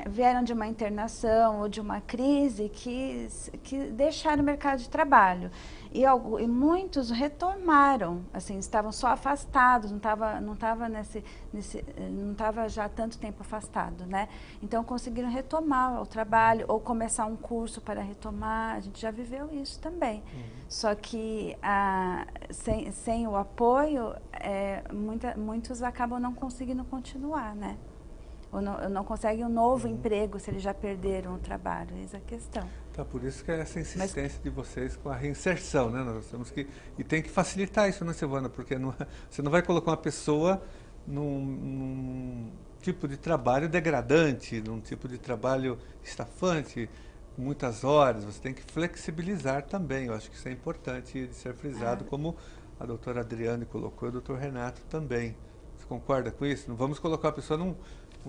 vieram de uma internação ou de uma crise que deixaram o mercado de trabalho. E muitos retomaram, assim, estavam só afastados, não estava já tanto tempo afastado, né? Então conseguiram retomar o trabalho ou começar um curso para retomar. A gente já viveu isso também. Só que sem o apoio, muitos acabam não conseguindo continuar, né? Ou não conseguem um novo emprego se eles já perderam o trabalho. Essa é a questão. Tá, por isso que é essa insistência de vocês com a reinserção, né? Nós temos que... E tem que facilitar isso, né, Silvana? Porque você não vai colocar uma pessoa num tipo de trabalho degradante, num tipo de trabalho estafante, muitas horas. Você tem que flexibilizar também. Eu acho que isso é importante de ser frisado, como a doutora Adriane colocou e o doutor Renato também. Você concorda com isso? Não vamos colocar a pessoa num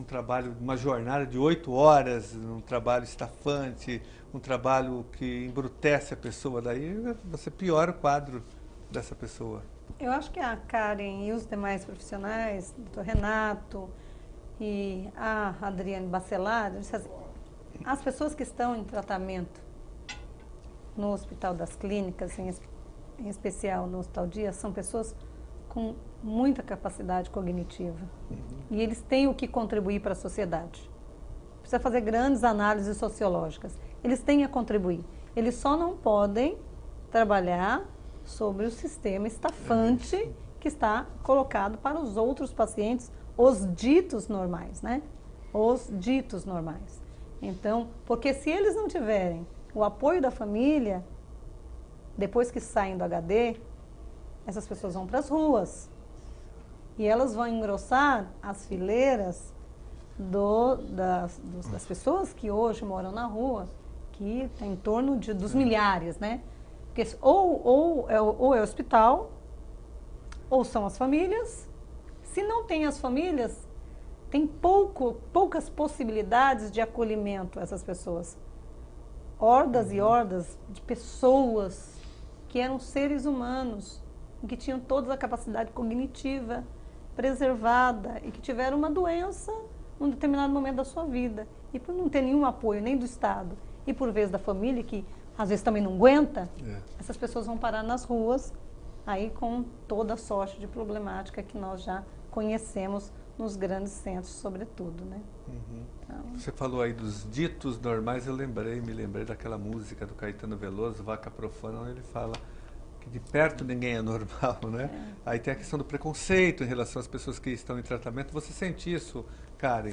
trabalho, uma jornada de 8 horas, num trabalho estafante, um trabalho que embrutece a pessoa, daí você piora o quadro dessa pessoa. Eu acho que a Karen e os demais profissionais, o doutor Renato e a Adriane Bacelar, as pessoas que estão em tratamento no Hospital das Clínicas, em especial no Hospital Dias, são pessoas com muita capacidade cognitiva. E eles têm o que contribuir para a sociedade. Precisa fazer grandes análises sociológicas. Eles têm a contribuir. Eles só não podem trabalhar sobre o sistema estafante que está colocado para os outros pacientes, os ditos normais, né? Os ditos normais. Então, porque se eles não tiverem o apoio da família, depois que saem do HD, essas pessoas vão para as ruas. E elas vão engrossar as fileiras das pessoas que hoje moram na rua, que tem em torno dos milhares, né? Porque ou é o hospital, ou são as famílias. Se não tem as famílias, tem poucas possibilidades de acolhimento a essas pessoas. Hordas e hordas de pessoas que eram seres humanos, que tinham toda a capacidade cognitiva preservada e que tiveram uma doença num determinado momento da sua vida. E por não ter nenhum apoio, nem do Estado, e por vez da família, que às vezes também não aguenta, essas pessoas vão parar nas ruas, aí com toda a sorte de problemática que nós já conhecemos nos grandes centros, sobretudo, né? Então... Você falou aí dos ditos normais, me lembrei daquela música do Caetano Veloso, Vaca Profana, onde ele fala que de perto ninguém é normal, né? Aí tem a questão do preconceito em relação às pessoas que estão em tratamento. Você sente isso, Karen?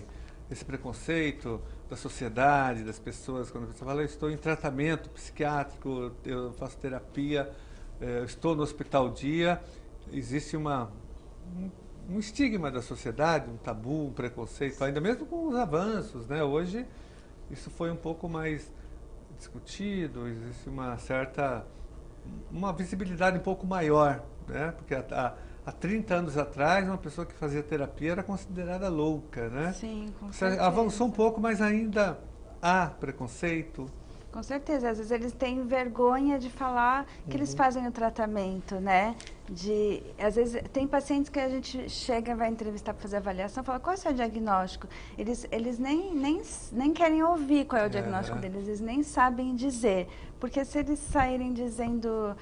Esse preconceito da sociedade, das pessoas, quando você fala, eu estou em tratamento psiquiátrico, eu faço terapia, eu estou no hospital dia, existe um estigma da sociedade, um tabu, um preconceito, ainda mesmo com os avanços, né? Hoje isso foi um pouco mais discutido, existe uma visibilidade um pouco maior, né? Porque há 30 anos atrás, uma pessoa que fazia terapia era considerada louca, né? Sim, com Você certeza. avançou um pouco, mas ainda há preconceito. Com certeza, às vezes eles têm vergonha de falar que eles fazem o tratamento, né? Às vezes tem pacientes que a gente chega, vai entrevistar para fazer avaliação, fala, qual é o seu diagnóstico? Eles nem querem ouvir qual é o diagnóstico deles, eles nem sabem dizer. Porque se eles saírem dizendo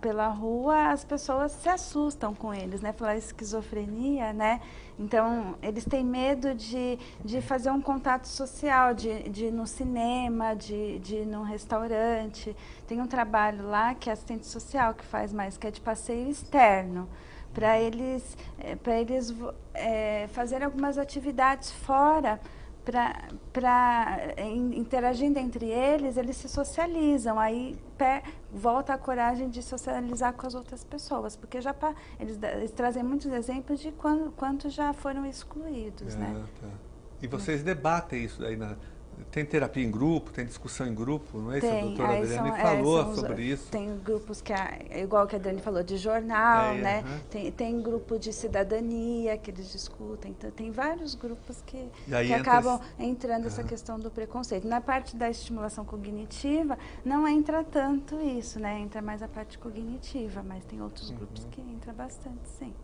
pela rua, as pessoas se assustam com eles, né? Falar esquizofrenia, né? Então, eles têm medo de fazer um contato social, de ir no cinema, de ir num restaurante. Tem um trabalho lá que é assistente social que faz mais, que é de passeio externo, para eles fazerem algumas atividades fora, interagindo entre eles se socializam, aí volta a coragem de socializar com as outras pessoas, porque eles trazem muitos exemplos de quanto já foram excluídos, né? Tá. E vocês debatem isso aí, tem terapia em grupo, tem discussão em grupo, não é isso? A doutora Adriane falou sobre isso. Tem grupos igual que a Adriane falou, de jornal, né? Tem grupo de cidadania que eles discutem, então, tem vários grupos que acabam entrando essa questão do preconceito. Na parte da estimulação cognitiva, não entra tanto isso, né? Entra mais a parte cognitiva, mas tem outros grupos que entra bastante, sim.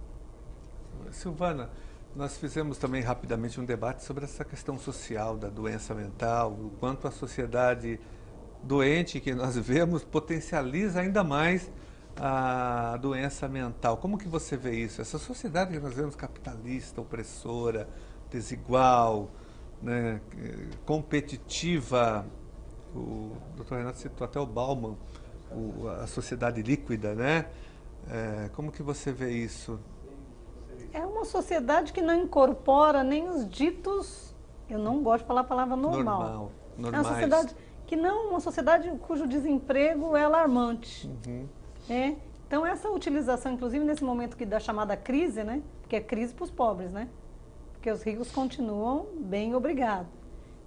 Silvana, nós fizemos também rapidamente um debate sobre essa questão social da doença mental, o quanto a sociedade doente que nós vemos potencializa ainda mais a doença mental. Como que você vê isso? Essa sociedade que nós vemos capitalista, opressora, desigual, né, competitiva, o Dr. Renato citou até o Bauman, a sociedade líquida, né? Como que você vê isso? É uma sociedade que não incorpora nem os ditos, eu não gosto de falar a palavra normal. É uma sociedade que não, uma sociedade cujo desemprego é alarmante. Né? Então essa utilização, inclusive nesse momento da chamada crise, né? Porque é crise para os pobres, né? Porque os ricos continuam bem obrigados.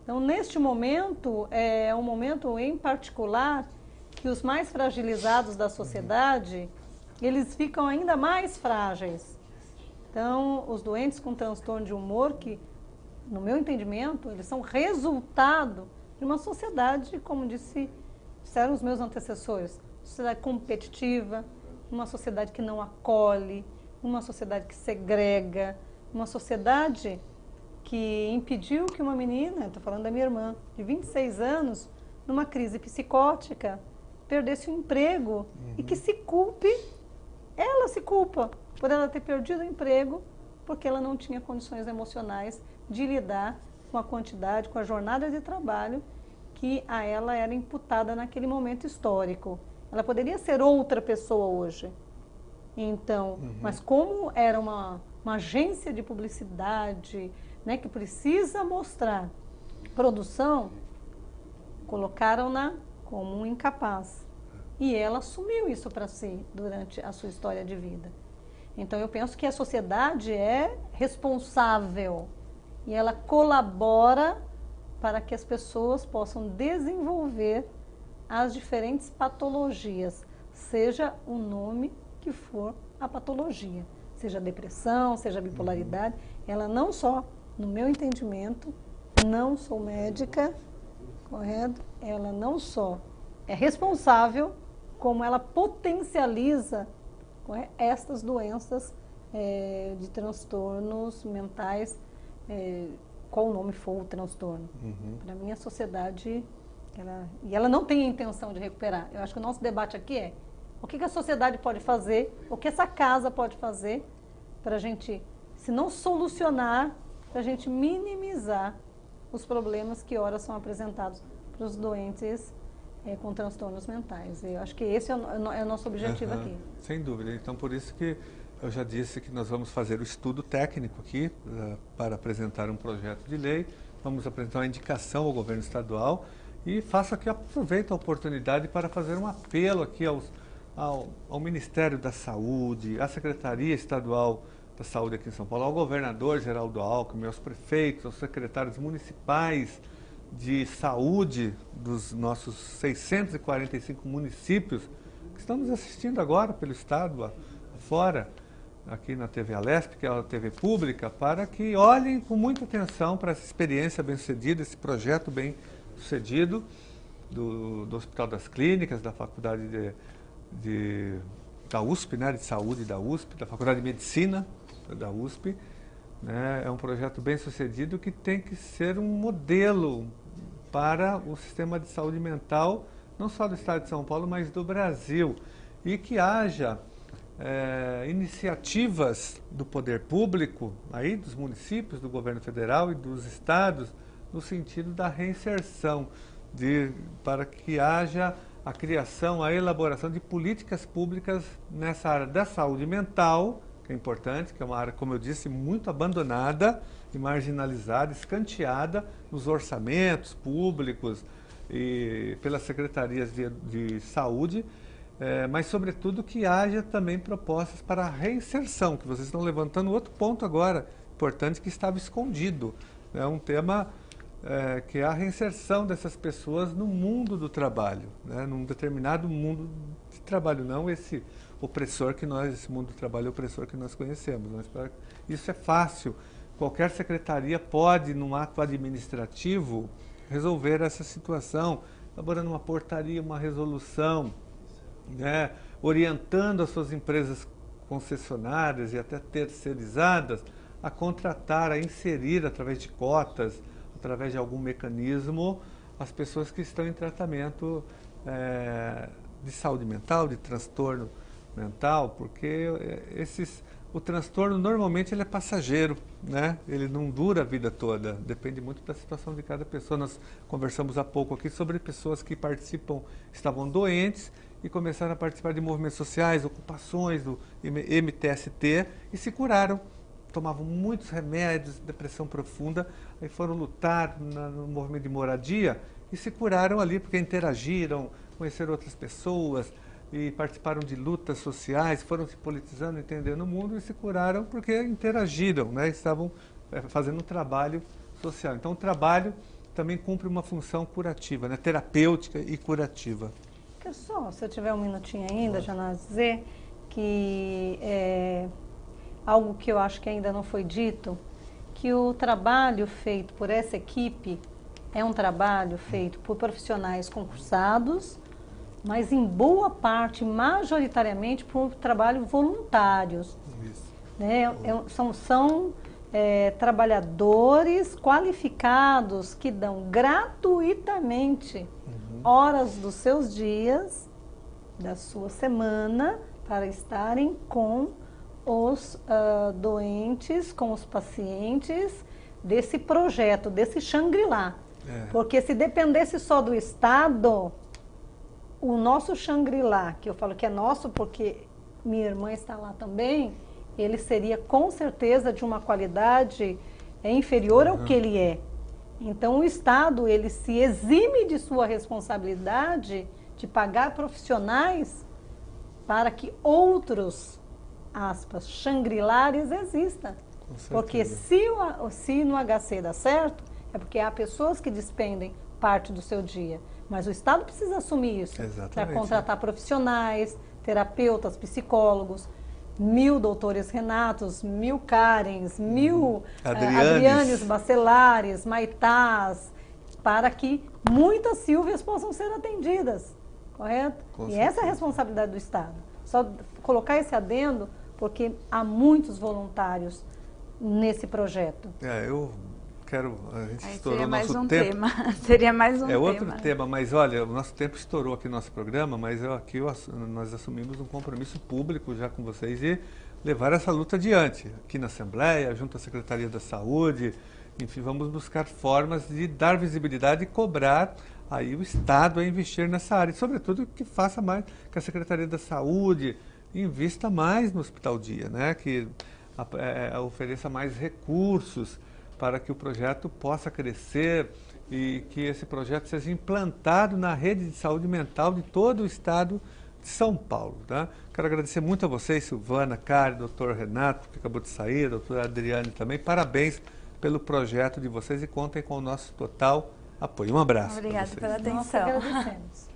Então neste momento, é um momento em particular que os mais fragilizados da sociedade, eles ficam ainda mais frágeis. Então os doentes com transtorno de humor, que no meu entendimento, eles são resultado de uma sociedade, como disseram os meus antecessores, sociedade competitiva, uma sociedade que não acolhe, uma sociedade que segrega, uma sociedade que impediu que uma menina, estou falando da minha irmã, de 26 anos, numa crise psicótica, perdesse o emprego e que se culpe, ela se culpa por ela ter perdido o emprego porque ela não tinha condições emocionais de lidar com a quantidade, com a jornada de trabalho que a ela era imputada naquele momento histórico. Ela poderia ser outra pessoa hoje. Então, mas como era uma agência de publicidade, né, que precisa mostrar produção, colocaram-na como um incapaz. E ela assumiu isso para si durante a sua história de vida. Então, eu penso que a sociedade é responsável e ela colabora para que as pessoas possam desenvolver as diferentes patologias, seja o nome que for a patologia, seja a depressão, seja a bipolaridade. Ela não só, no meu entendimento, não sou médica, correto? Ela não só é responsável, como ela potencializa estas doenças de transtornos mentais, qual o nome for o transtorno. Para mim, a sociedade, ela não tem a intenção de recuperar. Eu acho que o nosso debate aqui é o que a sociedade pode fazer, o que essa casa pode fazer para a gente, se não solucionar, para a gente minimizar os problemas que ora são apresentados para os doentes com transtornos mentais. Eu acho que esse é o nosso objetivo aqui. Sem dúvida. Então, por isso que eu já disse que nós vamos fazer o estudo técnico aqui para apresentar um projeto de lei. Vamos apresentar uma indicação ao governo estadual e aproveito a oportunidade para fazer um apelo aqui ao Ministério da Saúde, à Secretaria Estadual da Saúde aqui em São Paulo, ao governador Geraldo Alckmin, aos prefeitos, aos secretários municipais de saúde dos nossos 645 municípios que estão nos assistindo agora pelo estado afora, aqui na TV Alesp, que é a TV pública, para que olhem com muita atenção para essa experiência bem-sucedida, esse projeto bem-sucedido do Hospital das Clínicas, da Faculdade da USP, né, de Saúde da USP, da Faculdade de Medicina da USP. Né, é um projeto bem-sucedido que tem que ser um modelo para o sistema de saúde mental, não só do estado de São Paulo, mas do Brasil. E que haja iniciativas do poder público, aí dos municípios, do governo federal e dos estados, no sentido da reinserção, para que haja a criação, a elaboração de políticas públicas nessa área da saúde mental, que é importante, que é uma área, como eu disse, muito abandonada e marginalizada, escanteada nos orçamentos públicos e pelas secretarias de saúde, mas, sobretudo, que haja também propostas para a reinserção, que vocês estão levantando outro ponto agora, importante, que estava escondido. É um tema que é a reinserção dessas pessoas no mundo do trabalho, né? Num determinado mundo de trabalho, não esse mundo do trabalho opressor que nós conhecemos. Mas isso é fácil. Qualquer secretaria pode, num ato administrativo, resolver essa situação, elaborando uma portaria, uma resolução, né, orientando as suas empresas concessionárias e até terceirizadas a contratar, a inserir através de cotas, através de algum mecanismo, as pessoas que estão em tratamento de saúde mental, de transtorno mental, porque o transtorno normalmente ele é passageiro, né? Ele não dura a vida toda, depende muito da situação de cada pessoa. Nós conversamos há pouco aqui sobre pessoas que estavam doentes e começaram a participar de movimentos sociais, ocupações do MTST e se curaram. Tomavam muitos remédios, depressão profunda, aí foram lutar no movimento de moradia e se curaram ali porque interagiram, conheceram outras pessoas e participaram de lutas sociais, foram se politizando, entendendo o mundo e se curaram porque interagiram, né? Estavam fazendo um trabalho social. Então o trabalho também cumpre uma função curativa, né? Terapêutica e curativa. Só, se eu tiver um minutinho ainda, Janás, dizer que algo que eu acho que ainda não foi dito, que o trabalho feito por essa equipe é um trabalho feito por profissionais concursados, mas em boa parte, majoritariamente, por trabalho voluntários. Isso. Né? São trabalhadores qualificados que dão gratuitamente horas dos seus dias, da sua semana, para estarem com os doentes, com os pacientes desse projeto, desse Shangri-La. Porque se dependesse só do Estado, o nosso Shangri-La, que eu falo que é nosso porque minha irmã está lá também, ele seria com certeza de uma qualidade inferior ao que ele é. Então o Estado, ele se exime de sua responsabilidade de pagar profissionais para que outros, aspas, Shangri-Lares existam. Porque se no HC dá certo, é porque há pessoas que despendem parte do seu dia. Mas o Estado precisa assumir isso para contratar profissionais, terapeutas, psicólogos, 1000 doutores Renatos, 1000 Karens, 1000 Adrianes Bacelares, Maitás, para que muitas Silvias possam ser atendidas, correto? E essa é a responsabilidade do Estado. Só colocar esse adendo, porque há muitos voluntários nesse projeto. A gente estourou seria mais nosso um tempo. tema. Seria mais um tema. É outro tema, mas olha, o nosso tempo estourou aqui no nosso programa, mas nós assumimos um compromisso público já com vocês de levar essa luta adiante, aqui na Assembleia, junto à Secretaria da Saúde, enfim, vamos buscar formas de dar visibilidade e cobrar aí o Estado a investir nessa área, e sobretudo que faça mais, que a Secretaria da Saúde invista mais no Hospital Dia, né? Que ofereça mais recursos para que o projeto possa crescer e que esse projeto seja implantado na rede de saúde mental de todo o estado de São Paulo. Tá? Quero agradecer muito a vocês, Silvana, Karen, doutor Renato, que acabou de sair, doutora Adriane também. Parabéns pelo projeto de vocês e contem com o nosso total apoio. Um abraço. Obrigada pela atenção. Nós agradecemos.